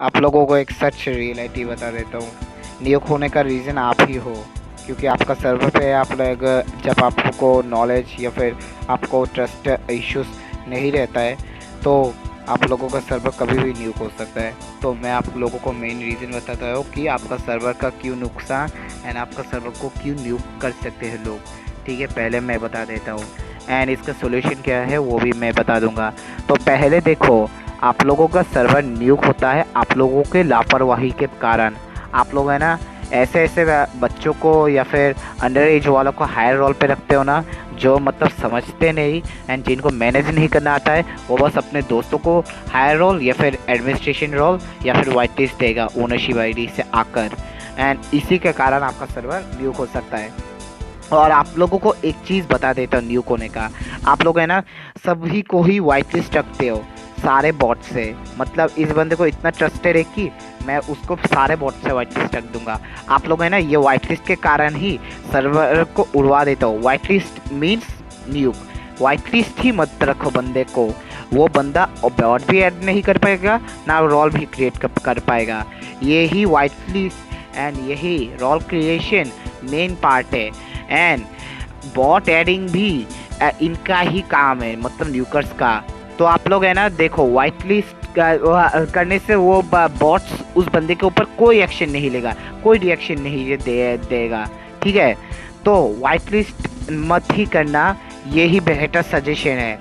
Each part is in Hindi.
आप लोगों को एक सच रियलिटी बता देता हूँ। न्यूक होने का रीज़न आप ही हो, क्योंकि आपका सर्वर पे आप लोग जब आपको नॉलेज या फिर आपको ट्रस्ट इश्यूज नहीं रहता है तो आप लोगों का सर्वर कभी भी न्यूक हो सकता है। तो मैं आप लोगों को मेन रीज़न बताता हूँ कि आपका सर्वर का क्यों नुकसान एंड आपका सर्वर को क्यों न्यूक कर सकते हैं लोग। ठीक है, पहले मैं बता देता हूँ एंड इसका सोल्यूशन क्या है वो भी मैं बता दूंगा। तो पहले देखो, आप लोगों का सर्वर न्यूक होता है आप लोगों के लापरवाही के कारण। आप लोग है ना ऐसे ऐसे बच्चों को या फिर अंडर एज वालों को हायर रोल पे रखते हो ना, जो मतलब समझते नहीं एंड जिनको मैनेज नहीं करना आता है, वो बस अपने दोस्तों को हायर रोल या फिर एडमिनिस्ट्रेशन रोल या फिर वाइट लिस्ट देगा ओनरशिप आईडी से आकर। एंड इसी के कारण आपका सर्वर न्यूक हो सकता है। और आप लोगों को एक चीज़ बता देता हूँ न्यूक होने का, आप लोग है ना सभी को ही वाइट लिस्ट रखते हो सारे बॉट से। मतलब इस बंदे को इतना ट्रस्टेड है कि मैं उसको सारे बॉट से वाइट लिस्ट रख दूंगा। आप लोग है ना ये वाइट लिस्ट के कारण ही सर्वर को उड़वा देता हो। White list means nuke. White list ही मत रखो बंदे को, वो बंदा बॉट भी ऐड नहीं कर पाएगा ना रोल भी क्रिएट कर पाएगा। यही वाइट लिस्ट एंड यही रोल क्रिएशन मेन पार्ट है एंड बॉट एडिंग भी इनका ही काम है, मतलब न्यूकर्स का। तो आप लोग है ना देखो, वाइट लिस्ट करने से वो बॉट्स उस बंदे के ऊपर कोई एक्शन नहीं लेगा, कोई रिएक्शन नहीं देगा। ठीक है, तो वाइट लिस्ट मत ही करना, यही बेहतर सजेशन है।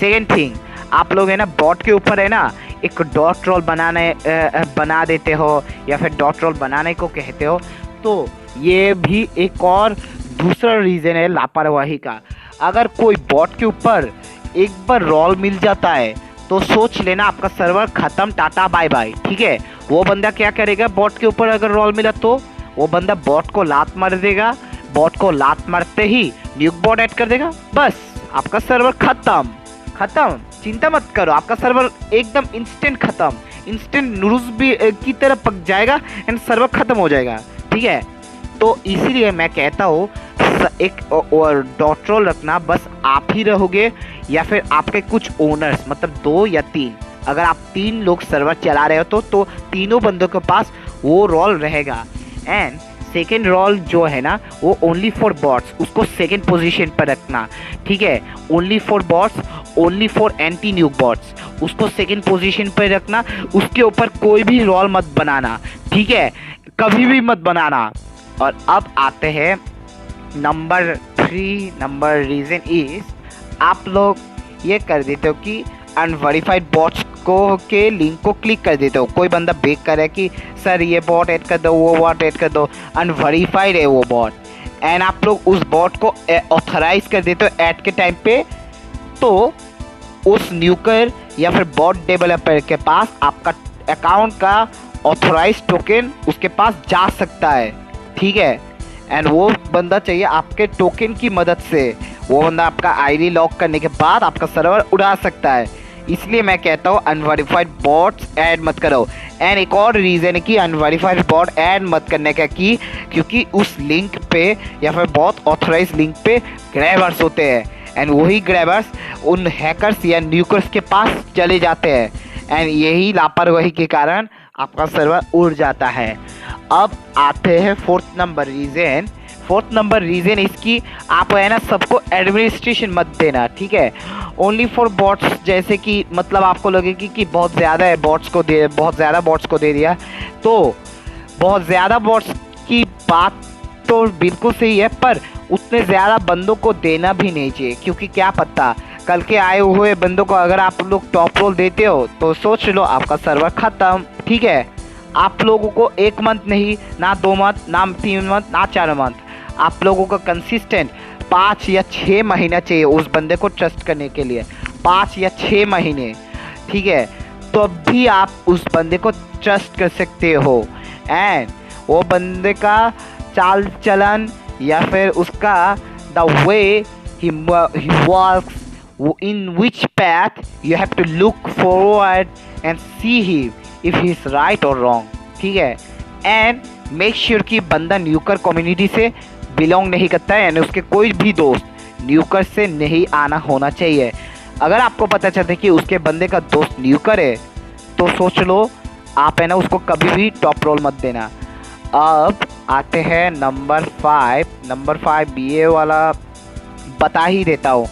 सेकेंड थिंग, आप लोग है ना बॉट के ऊपर है ना एक डॉट रोल बना देते हो या फिर डॉट रोल बनाने को कहते हो, तो ये भी एक और दूसरा रीज़न है लापरवाही का। अगर कोई बॉट के ऊपर एक बार रोल मिल जाता है तो सोच लेना आपका सर्वर ख़त्म, टाटा बाय बाय। ठीक है, वो बंदा क्या करेगा, बॉट के ऊपर अगर रोल मिला तो वो बंदा बॉट को लात मार देगा, बॉट को लात मारते ही न्यूक बॉट ऐड कर देगा, बस आपका सर्वर ख़त्म। चिंता मत करो, आपका सर्वर एकदम इंस्टेंट ख़त्म, इंस्टेंट नूडल्स भी की तरह पक जाएगा एंड सर्वर ख़त्म हो जाएगा। ठीक है, तो इसीलिए मैं कहता हूँ एक और डॉट रोल रखना, बस आप ही रहोगे या फिर आपके कुछ ओनर्स, मतलब 2 या 3। अगर आप 3 लोग सर्वर चला रहे हो तो तीनों बंदों के पास वो रोल रहेगा। एंड सेकेंड रोल जो है ना वो ओनली फॉर बॉट्स, उसको सेकेंड पोजीशन पर रखना। ठीक है, only for bots, only for anti न्यूक bots, उसको सेकेंड पोजीशन पर रखना। उसके ऊपर कोई भी रोल मत बनाना, ठीक है, कभी भी मत बनाना। और अब आते हैं नंबर 3 नंबर रीज़न इज, आप लोग ये कर देते हो कि अनवेरीफाइड बॉट्स को के लिंक को क्लिक कर देते हो। कोई बंदा बेक करे कि सर ये बॉट ऐड कर दो, वो बॉट ऐड कर दो, अनवेरीफाइड है वो बॉट, एंड आप लोग उस बॉट को ऑथराइज कर देते हो ऐड के टाइम पे, तो उस न्यूकर या फिर बॉट डेवलपर के पास आपका अकाउंट का ऑथराइज टोकन उसके पास जा सकता है। ठीक है, एंड वो बंदा चाहिए आपके टोकन की मदद से, वो बंदा आपका आईडी लॉक करने के बाद आपका सर्वर उड़ा सकता है। इसलिए मैं कहता हूँ अनवेरीफाइड बॉट्स ऐड मत करो। एंड एक और रीज़न है कि अनवेरीफाइड बॉट ऐड मत करने का कि क्योंकि उस लिंक पे या फिर बहुत ऑथराइज लिंक पे ग्रैबर्स होते हैं एंड वही ग्रैबर्स उन हैकर्स या न्यूकर्स के पास चले जाते हैं एंड यही लापरवाही के कारण आपका सर्वर उड़ जाता है। अब आते हैं फोर्थ नंबर रीज़न इसकी, आप है ना सबको एडमिनिस्ट्रेशन मत देना। ठीक है, ओनली फॉर बॉट्स, जैसे कि मतलब आपको लगेगी कि बहुत ज़्यादा है बहुत ज़्यादा बॉट्स को दे दिया, तो बहुत ज़्यादा बॉट्स की बात तो बिल्कुल सही है, पर उतने ज़्यादा बंदों को देना भी नहीं चाहिए, क्योंकि क्या पता कल के आए हुए बंदों को अगर आप लोग टॉप रोल देते हो तो सोच लो आपका सर्वर ख़त्म। ठीक है, आप लोगों को 1 मंथ नहीं, ना 2 मंथ, ना 3 मंथ, ना 4 मंथ, आप लोगों का कंसिस्टेंट 5 या 6 महीना चाहिए उस बंदे को ट्रस्ट करने के लिए, 5 या 6 महीने। ठीक है, तो भी आप उस बंदे को ट्रस्ट कर सकते हो एंड वो बंदे का चाल चलन या फिर उसका the way he works, in which path you have to look forward and see him if he is right or wrong। ठीक है, एंड मेक श्योर कि बंदा न्यूकर कम्युनिटी से बिलोंग नहीं करता है यानी उसके कोई भी दोस्त न्यूकर से नहीं आना होना चाहिए। अगर आपको पता चलता है कि उसके बंदे का दोस्त न्यूकर है तो सोच लो आप है ना उसको कभी भी टॉप रोल मत देना। अब आते हैं नंबर 5 बीए वाला बता ही देता हूँ।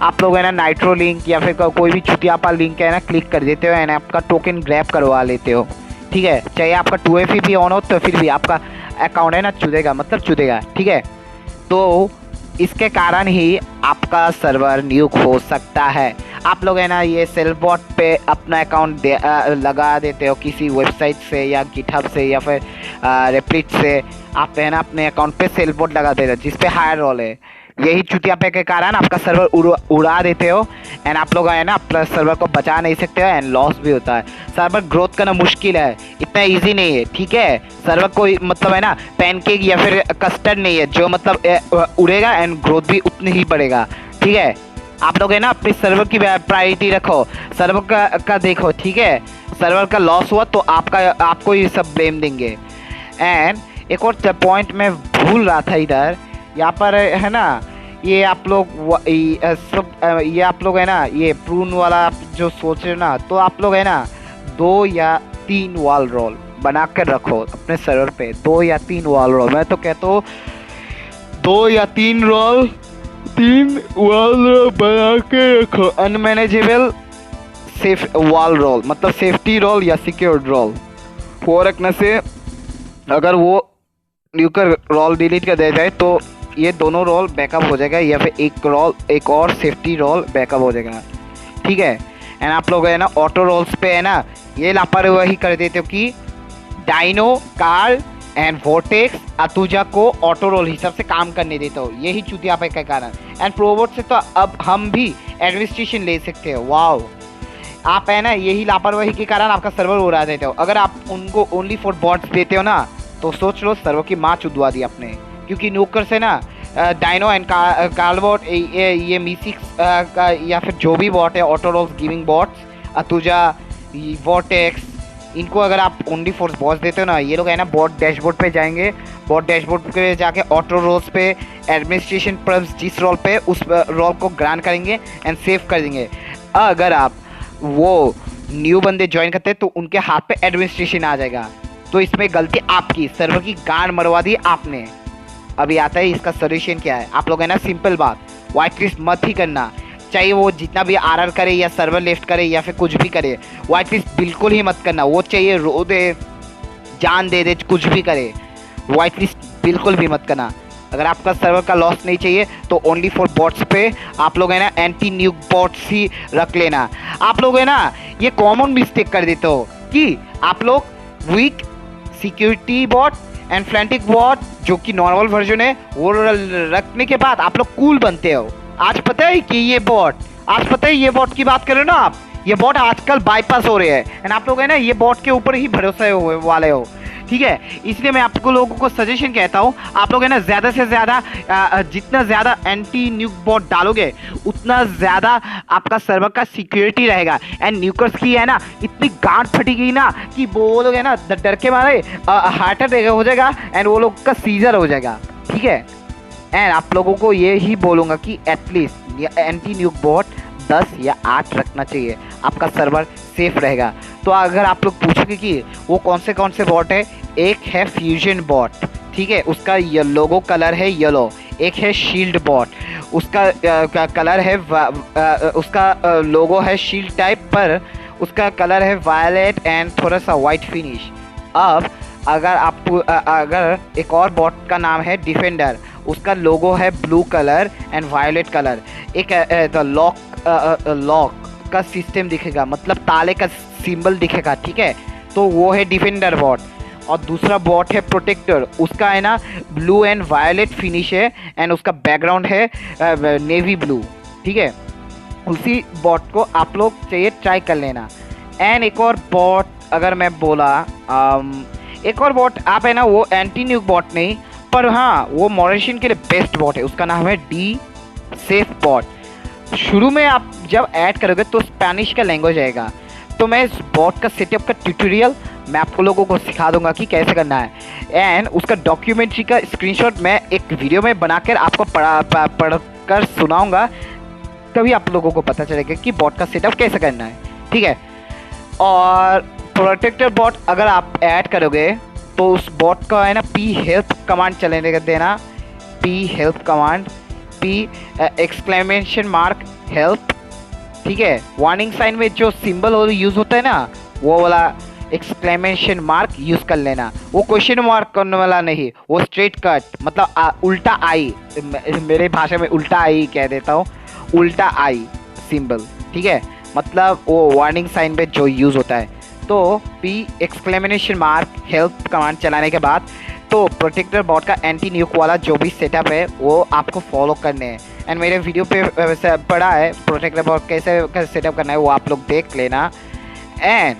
आप लोग है ना नाइट्रो लिंक या फिर कोई भी छुटियापा लिंक है ना क्लिक कर देते हो, है ना आपका टोकन ग्रैब करवा लेते हो, ठीक है। चाहे आपका 2FE भी ऑन हो तो फिर भी आपका अकाउंट है ना चुदेगा, मतलब चुदेगा, ठीक है। तो इसके कारण ही आपका सर्वर न्यूक हो सकता है। आप लोग है ना ये सेल्फबॉट पे अपना अकाउंट लगा देते हो किसी वेबसाइट से या गिटहब से या फिर रेप्लिट से। आप है ना अपने अकाउंट पे सेल्फबॉट लगा देते हो जिस पे हायर रोल है। यही चुतिया पे के कारण आपका सर्वर उड़ा देते हो एंड आप लोग है ना अपना सर्वर को बचा नहीं सकते हो एंड लॉस भी होता है। सर्वर ग्रोथ करना मुश्किल है, इतना इजी नहीं है, ठीक है। सर्वर कोई मतलब है ना पैनकेक या फिर कस्टर्ड नहीं है जो मतलब उड़ेगा एंड ग्रोथ भी उतनी ही बढ़ेगा, ठीक है। आप लोग है ना अपने सर्वर की प्रायोरिटी रखो, सर्वर का देखो, ठीक है। सर्वर का लॉस हुआ तो आपको ये सब ब्लेम देंगे। एंड एक और पॉइंट मैं भूल रहा था इधर, यहाँ पर है ना ये आप लोग ये आप लोग है ना ये प्रून वाला आप जो सोच रहे हो ना, तो आप लोग है ना 2 या 3 वॉल रोल बना कर रखो अपने सर्वर पे। 2 या 3 वॉल रोल, मैं तो कहता हूँ 2 या 3 वॉल रोल बना के रखो। अनमैनेजेबल सेफ वॉल रोल मतलब सेफ्टी रोल या सिक्योर्ड रोल वो रखने से अगर वो न्यूकर रोल डिलीट कर दिया जाए तो ये दोनों रोल बैकअप हो जाएगा या फिर एक और सेफ्टी रोल बैकअप हो जाएगा, ठीक है। एंड आप लोग है ना ऑटो रोल्स पे है ना ये लापरवाही कर देते हो कि डाइनो, कार्ल एंड वोर्टेक्स, अतुजा को ऑटो रोल हिसाब से काम करने देते हो, यही चुतिया पे के कारण। एंड प्रोबोट से तो अब हम भी एडमिनिस्ट्रेशन ले सकते हो। वाओ, आप है ना यही लापरवाही के कारण आपका सर्वर उड़ा देते हो। अगर आप उनको ओनली फॉर बॉट्स देते हो ना तो सोच लो सर्वर की माँ चुदवा दी आपने, क्योंकि न्यूकर से ना डाइनो एंड कार्लबॉट ये मीसिक्स का या फिर जो भी बॉट है ऑटो रोल्स गिविंग बॉट्स, अतुजा, वोर्टेक्स, इनको अगर आप ओनली फॉर बॉट्स देते हो ना ये लोग है ना बॉट डैशबोर्ड पे जाएंगे, बॉट डैशबोर्ड पे जाके ऑटो रोल्स पे एडमिनिस्ट्रेशन पर जिस रोल पे उस रोल को ग्रांट करेंगे एंड सेव कर देंगे। अगर आप वो न्यू बंदे ज्वाइन करते हैं तो उनके हाथ पे एडमिनिस्ट्रेशन आ जाएगा। तो इसमें गलती आपकी, सर्वर की गांड मरवा दी आपने। अभी आता है इसका सोल्यूशन क्या है। आप लोग है ना सिंपल बात, वाइट लिस्ट मत ही करना, चाहे वो जितना भी आरआर करे या सर्वर लेफ्ट करे या फिर कुछ भी करे, वाइट लिस्ट बिल्कुल ही मत करना। वो चाहिए रो दे, जान दे दे, कुछ भी करे, वाइट लिस्ट बिल्कुल भी मत करना। अगर आपका सर्वर का लॉस नहीं चाहिए तो ओनली फॉर बॉट्स पे आप लोग है ना एंटी न्यूक बॉट्स ही रख लेना। आप लोग है ना ये कॉमन मिस्टेक कर देते हो कि आप लोग Wick security bot and Flantic bot जो कि नॉर्मल वर्जन है वो रखने के बाद आप लोग कूल बनते हो। आज पता है कि ये बॉट की बात कर रहे हो ना आप, ये बॉट आजकल बाईपास हो रहे हैं एंड आप लोग है ना ये बॉट के ऊपर ही भरोसा हुए वाले हो, ठीक है। इसलिए मैं आपको लोगों को सजेशन कहता हूँ, आप लोग है ना ज़्यादा से ज़्यादा जितना ज़्यादा एंटी न्यूक बॉट डालोगे उतना ज़्यादा आपका सर्वर का सिक्योरिटी रहेगा। एंड न्यूकर्स की है ना इतनी गांठ फटी गई ना कि वो लोग है ना डर के मारे हार्ट अटैक हो जाएगा एंड वो लोग का सीजर हो जाएगा, ठीक है। एंड आप लोगों को ये ही बोलूँगा कि एटलीस्ट एंटी न्यूक बॉट 10 या 8 रखना चाहिए, आपका सर्वर सेफ रहेगा। तो अगर आप लोग पूछोगे कि वो कौन से बॉट है, एक है फ्यूजन बॉट, ठीक है, उसका लोगो कलर है येलो। एक है शील्ड बॉट, उसका कलर है उसका लोगो है शील्ड टाइप पर उसका कलर है वायलेट एंड थोड़ा सा वाइट फिनिश। अब अगर एक और बॉट का नाम है डिफेंडर, उसका लोगो है blue colour and violet colour. एक लॉक का सिस्टम दिखेगा, मतलब ताले का सिंबल दिखेगा, ठीक है, तो वो है डिफेंडर बॉट। और दूसरा बॉट है प्रोटेक्टर, उसका है ना ब्लू एंड वायलेट फिनिश है एंड उसका बैकग्राउंड है नेवी ब्लू, ठीक है। उसी बॉट को आप लोग चाहिए ट्राई कर लेना। एंड एक और बॉट अगर मैं बोला एक और बॉट आप है ना वो एंटी न्यूक बॉट नहीं, पर हाँ वो मॉडरेशन के लिए बेस्ट बॉट है, उसका नाम है डी सेफ बॉट। शुरू में आप जब ऐड करोगे तो स्पेनिश का लैंग्वेज आएगा, तो मैं इस बॉट का सेटअप का ट्यूटोरियल मैं आपको लोगों को सिखा दूंगा कि कैसे करना है। एंड उसका डॉक्यूमेंट्री का स्क्रीनशॉट मैं एक वीडियो में बनाकर आपको पढ़कर सुनाऊंगा, तभी आप लोगों को पता चलेगा कि बॉट का सेटअप कैसे करना है, ठीक है। और प्रोटेक्टर बॉट अगर आप ऐड करोगे तो उस बॉट का है ना पी हेल्प कमांड चलने का देना, P help command, P exclamation mark help, ठीक है। वार्निंग साइन में जो सिंबल और यूज़ होता है ना वो वाला एक्सक्लेमेशन मार्क यूज़ कर लेना, वो क्वेश्चन मार्क करने वाला नहीं, वो स्ट्रेट कट मतलब उल्टा आई, मेरे भाषा में उल्टा आई कह देता हूँ, उल्टा आई सिंबल, ठीक है, मतलब वो वार्निंग साइन पे जो यूज़ होता है। तो P exclamation mark help command चलाने के बाद तो प्रोटेक्टर बॉट का एंटी न्यूक वाला जो भी सेटअप है वो आपको फॉलो करने हैं। एंड मेरे वीडियो पे पड़ा है प्रोटेक्टर बॉट कैसे सेटअप करना है, वो आप लोग देख लेना। एंड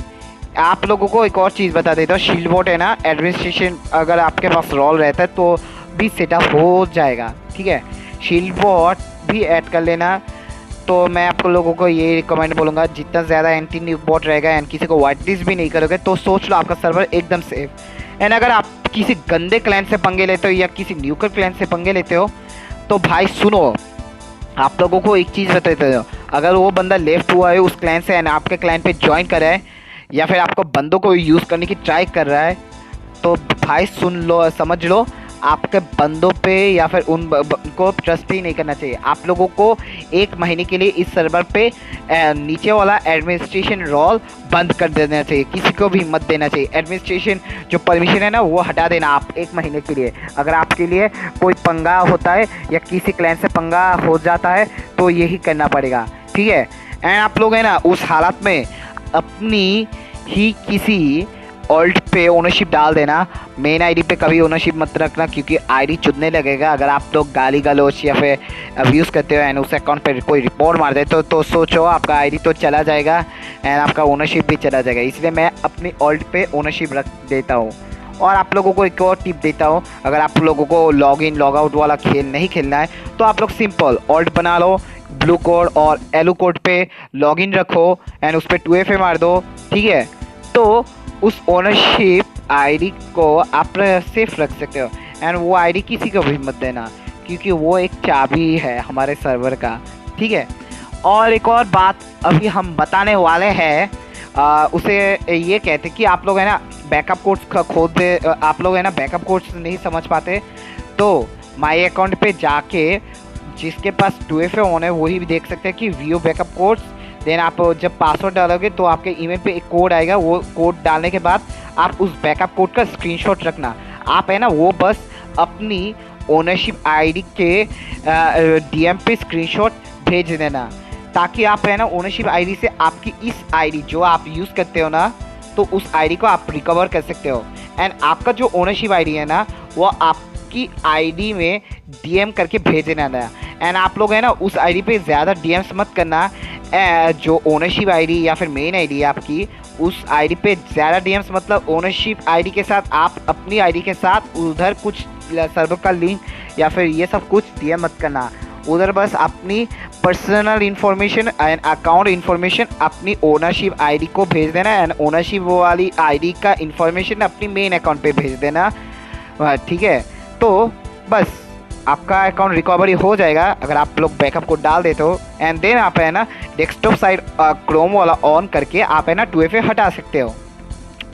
आप लोगों को एक और चीज़ बता देता हूँ, शील्ड बॉट है ना, एडमिनिस्ट्रेशन अगर आपके पास रोल रहता है तो भी सेटअप हो जाएगा, ठीक है। शील्ड बॉट भी ऐड कर लेना। तो मैं आपको लोगों को ये रिकमेंड बोलूँगा, जितना ज़्यादा एंटी न्यूक बॉट रहेगा एंड किसी को वाइट लिस्ट भी नहीं करोगे तो सोच लो आपका सर्वर एकदम सेफ। एंड अगर आप किसी गंदे क्लैन से पंगे लेते हो या किसी न्यूकर क्लैन से पंगे लेते हो तो भाई सुनो, आप लोगों को एक चीज़ बताते हो, अगर वो बंदा लेफ्ट हुआ है उस क्लैन से एंड आपके क्लैन पे ज्वाइन कर रहा है या फिर आपको बंदों को यूज़ करने की ट्राई कर रहा है तो भाई सुन लो, समझ लो आपके बंदों पे या फिर उनको ट्रस्ट ही नहीं करना चाहिए। आप लोगों को 1 महीने के लिए इस सर्वर पे नीचे वाला एडमिनिस्ट्रेशन रोल बंद कर देना चाहिए, किसी को भी मत देना चाहिए। एडमिनिस्ट्रेशन जो परमिशन है ना वो हटा देना आप 1 महीने के लिए। अगर आपके लिए कोई पंगा होता है या किसी क्लैन से पंगा हो जाता है तो यही करना पड़ेगा, ठीक है। एंड आप लोग है ना उस हालत में अपनी ही किसी ऑल्ट पे ओनरशिप डाल देना, मेन आईडी पे कभी ओनरशिप मत रखना क्योंकि आईडी चुदने लगेगा। अगर आप लोग गाली गलौच या फिर अब्यूज़ करते हो एंड उस अकाउंट पे कोई रिपोर्ट मार दे तो सोचो आपका आईडी तो चला जाएगा एंड आपका ओनरशिप भी चला जाएगा। इसलिए मैं अपनी ऑल्ट पे ओनरशिप रख देता हूँ। और आप लोगों को एक और टिप देता हूँ, अगर आप लोगों को लॉग इन लॉग आउट वाला खेल नहीं खेलना है तो आप लोग सिंपल ऑल्ट बना लो, ब्लू कोड और येलो कोड पे लॉग इन रखो एंड उस पर 2FA मार दो, ठीक है। तो उस ओनरशिप आईडी को आप सेफ रख सकते हो एंड वो आईडी किसी को भी मत देना क्योंकि वो एक चाबी है हमारे सर्वर का, ठीक है। और एक और बात अभी हम बताने वाले हैं, उसे ये कहते कि आप लोग है ना बैकअप कोड्स खोद दे, आप लोग है ना बैकअप कोड्स नहीं समझ पाते तो माई अकाउंट पे जाके जिसके पास 2FA ऑन है वही भी देख सकते हैं कि व्यू बैकअप कोड्स। देन आप जब पासवर्ड डालोगे तो आपके ईमेल पे एक कोड आएगा, वो कोड डालने के बाद आप उस बैकअप कोड का स्क्रीनशॉट रखना। आप है ना वो बस अपनी ओनरशिप आईडी के DM पे स्क्रीनशॉट भेज देना ताकि आप है ना ओनरशिप आईडी से आपकी इस आईडी जो आप यूज़ करते हो ना तो उस आईडी को आप रिकवर कर सकते हो। एंड आपका जो ओनरशिप आईडी है ना वो आपकी आईडी में DM करके भेज देना है। एंड आप लोग है ना उस आईडी पे ज़्यादा DMs मत करना, जो ओनरशिप आईडी या फिर मेन आईडी है आपकी उस आईडी पे ज़्यादा DMs मतलब ओनरशिप आईडी के साथ आप अपनी आईडी के साथ उधर कुछ सर्वर का लिंक या फिर ये सब कुछ DM मत करना। उधर बस अपनी personal information and account information अपनी ओनरशिप आईडी को भेज देना एंड ओनरशिप वाली आईडी का इंफॉर्मेशन अपनी मेन अकाउंट पे भेज देना, ठीक है। तो बस आपका अकाउंट रिकवरी हो जाएगा अगर आप लोग बैकअप को डाल देते हो। एंड देन आप है ना डेस्कटॉप साइड क्रोम वाला ऑन करके आप है ना 2FA हटा सकते हो,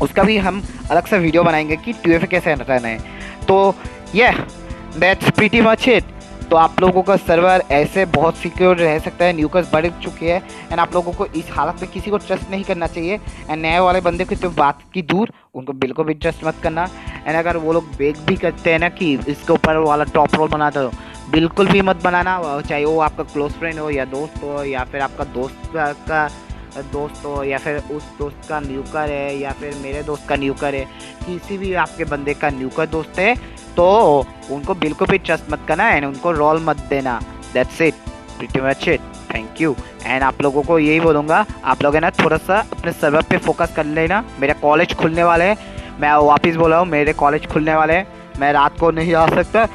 उसका भी हम अलग से वीडियो बनाएंगे कि 2FA कैसे हटाना है। तो दैट्स प्रीटी मच इट। तो आप लोगों का सर्वर ऐसे बहुत सिक्योर रह सकता है, न्यूकर्स बढ़ चुके हैं एंड आप लोगों को इस हालत में किसी को ट्रस्ट नहीं करना चाहिए। एंड नए वाले बंदे की तो बात की दूर, उनको बिल्कुल भी ट्रस्ट मत करना। एंड अगर वो लोग बेग भी करते हैं ना कि इसके ऊपर वाला टॉप रोल बनाते हो, बिल्कुल भी मत बनाना, चाहे वो आपका क्लोज फ्रेंड हो या दोस्त हो या फिर आपका दोस्त हो या फिर उस दोस्त का न्यूकर है या फिर मेरे दोस्त का न्यूकर है, किसी भी आपके बंदे का न्यूकर दोस्त है तो उनको बिल्कुल भी ट्रस्ट मत करना एंड उनको रोल मत देना। That's it, pretty much it, thank you. And आप लोगों को यही बोलूँगा, आप लोग है ना थोड़ा सा अपने सर्वर पे फोकस कर लेना। मेरा कॉलेज खुलने वाले हैं, मैं वापस बोल रहा हूँ, मेरे कॉलेज खुलने वाले हैं, मैं रात को नहीं आ सकता।